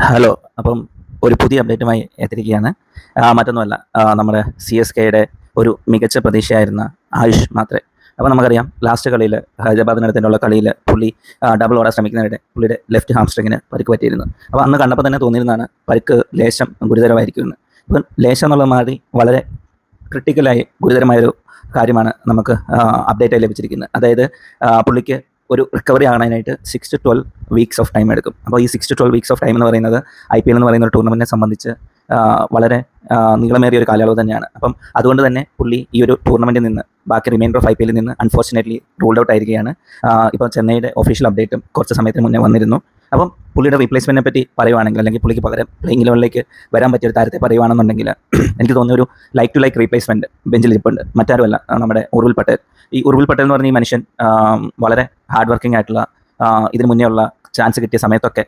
Hello. അപ്പം ഒരു പുതിയ അപ്ഡേറ്റുമായി എത്തിയിരിക്കുകയാണ്. മറ്റൊന്നുമല്ല, നമ്മുടെ CSKയുടെ ഒരു മികച്ച പ്രതീക്ഷയായിരുന്ന ആയുഷ് മാത്രേ. അപ്പോൾ നമുക്കറിയാം, ലാസ്റ്റ് കളിയിൽ ഹൈദരാബാദിനടുത്തുള്ള കളിയിൽ പുള്ളി ഡബിൾ ഓടാൻ ശ്രമിക്കുന്നതിനിടെ പുള്ളിയുടെ ലെഫ്റ്റ് ഹാംസ്ട്രിങ്ങിന് പരിക്ക് പറ്റിയിരുന്നു. അപ്പോൾ അന്ന് കണ്ടപ്പോൾ തന്നെ തോന്നിയിരുന്നതാണ് പരിക്ക് ലേശം ഗുരുതരമായിരിക്കുമെന്ന്. ഇപ്പം ലേശം എന്നുള്ള മാതിരി വളരെ ക്രിട്ടിക്കലായി ഗുരുതരമായൊരു കാര്യമാണ് നമുക്ക് അപ്ഡേറ്റായി ലഭിച്ചിരിക്കുന്നത്. അതായത് പുള്ളിക്ക് ഒരു റിക്കവറി ആകാനായിട്ട് 6 to 12 വീക്സ് ഓഫ് ടൈം എടുക്കും. അപ്പോൾ ഈ 6 to 12 വീക്സ് ഓഫ് ടൈം എന്ന് പറയുന്നത് IPL എന്ന് പറയുന്ന ഒരു ടൂർണമെൻറ്റിനെ സംബന്ധിച്ച് വളരെ നീളമേറിയ ഒരു കാലയളവ് തന്നെയാണ്. അപ്പം അതുകൊണ്ട് തന്നെ പുള്ളി ഈ ഒരു ടൂർണമെൻറ്റിൽ നിന്ന് ബാക്കി റിമൈൻഡർ ഓഫ് IPL നിന്ന് അൺഫോർച്ചുനേറ്റ്ലി റൂൾഡ് ഔട്ട് ആയിരിക്കുകയാണ്. ഇപ്പോൾ ചെന്നൈയുടെ ഒഫീഷ്യൽ അപ്ഡേറ്റും കുറച്ച് സമയത്തിന് മുന്നേ വന്നിരുന്നു. അപ്പം പുള്ളിയുടെ റീപ്ലേസ്മെൻറ്റിനെ പറ്റി പറയുവാണെങ്കിൽ, അല്ലെങ്കിൽ പുള്ളിക്ക് പകരം പ്ലേയിങ് ലെവലിലേക്ക് വരാൻ പറ്റിയൊരു താരത്തെ പറയുവാണെന്നുണ്ടെങ്കിൽ എനിക്ക് തോന്നുന്ന ഒരു ലൈക്ക് ടു ലൈക്ക് റീപ്ലേസ്മെൻറ്റ് ബെഞ്ചിൽ ഇരിപ്പുണ്ട്. മറ്റാരുമല്ല, നമ്മുടെ ഉർവിൽ പട്ടേൽ. ഈ ഉർവിൽ പട്ടേൽ എന്ന് പറഞ്ഞ ഈ മനുഷ്യൻ വളരെ ഹാർഡ് വർക്കിംഗ് ആയിട്ടുള്ള, ഇതിന് മുന്നേ ഉള്ള ചാൻസ് കിട്ടിയ സമയത്തൊക്കെ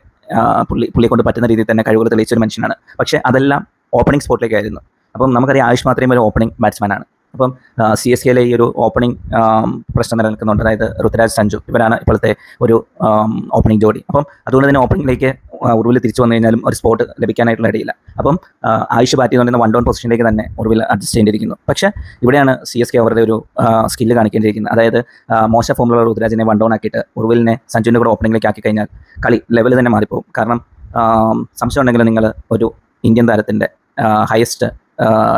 പുള്ളിയെ കൊണ്ട് പറ്റുന്ന രീതിയിൽ തന്നെ കഴിവുകൾ തെളിയിച്ചൊരു മനുഷ്യനാണ്. പക്ഷേ അതെല്ലാം ഓപ്പണിംഗ് സ്പോട്ടിലേക്കായിരുന്നു. അപ്പം നമുക്കറിയാം, ആയുഷ് മാത്രമേ ഒരു ഓപ്പണിംഗ് ബാറ്റ്സ്മാനാണ്. അപ്പം CSKയിലെ ഈ ഒരു ഓപ്പണിംഗ് പ്രശ്നം നിലനിൽക്കുന്നുണ്ട്. അതായത് ഋതുരാജ്, സഞ്ജു ഇവരാണ് ഇപ്പോഴത്തെ ഒരു ഓപ്പണിംഗ് ജോഡി. അപ്പം അതുകൊണ്ട് തന്നെ ഓപ്പണിംഗിലേക്ക് ഉർവിൽ തിരിച്ചു വന്നു കഴിഞ്ഞാലും ഒരു സ്പോട്ട് ലഭിക്കാനായിട്ടുള്ള ഇടയില്ല. അപ്പം ആയുഷ് ബാറ്റ് ചെയ്തുകൊണ്ടിരുന്ന 1 down പൊസിഷനിലേക്ക് തന്നെ ഉർവിൽ അഡ്ജസ്റ്റ് ചെയ്യേണ്ടിയിരിക്കുന്നു. പക്ഷേ ഇവിടെയാണ് CSK അവരുടെ ഒരു സ്കില്ല് കാണിക്കേണ്ടിയിരിക്കുന്നത്. അതായത് മോശം ഫോമിലുള്ള ഋതുരാജിനെ 1 down ആക്കിയിട്ട് ഉർവിലിനെ സഞ്ജുവിൻ്റെ കൂടെ ഓപ്പണിംഗിലേക്ക് ആക്കി കഴിഞ്ഞാൽ കളി ലെവൽ തന്നെ മാറിപ്പോകും. കാരണം സംശയം ഉണ്ടെങ്കിൽ നിങ്ങൾ ഒരു ഇന്ത്യൻ താരത്തിൻ്റെ ഹയസ്റ്റ്,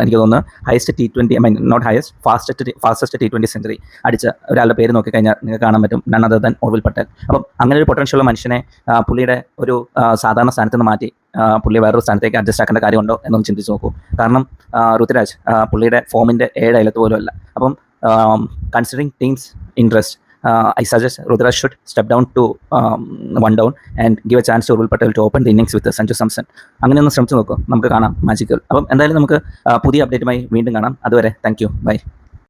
എനിക്ക് തോന്നുന്നു highest T20, not highest, fastest T20 century അടിച്ച ഒരാളുടെ പേര് നോക്കിക്കഴിഞ്ഞാൽ നിങ്ങൾക്ക് കാണാൻ പറ്റും, none other than Urvil Patel. അപ്പം അങ്ങനെ ഒരു പൊട്ടൻഷ്യലുള്ള മനുഷ്യനെ പുള്ളിയുടെ ഒരു സാധാരണ സ്ഥാനത്ത് നിന്ന് മാറ്റി പുള്ളിയെ വേറൊരു സ്ഥാനത്തേക്ക് അഡ്ജസ്റ്റ് ആക്കേണ്ട കാര്യമുണ്ടോ എന്നൊന്ന് ചിന്തിച്ച് നോക്കൂ. കാരണം ഋതുരാജ് പുള്ളിയുടെ ഫോമിൻ്റെ 7 അയലത്ത് പോലും അല്ല. അപ്പം considering teams interest, I suggest Rudraj should step down to 1 down and give a chance to Urvil Patel to open the innings with Sanju Samson. അങ്ങനെ ഒന്ന് ശ്രമിച്ചു നോക്കും, നമുക്ക് കാണാം മാജിക്കൽ. അപ്പം എന്തായാലും നമുക്ക് പുതിയ അപ്ഡേറ്റുമായി വീണ്ടും കാണാം. അതുവരെ താങ്ക് യു, ബൈ.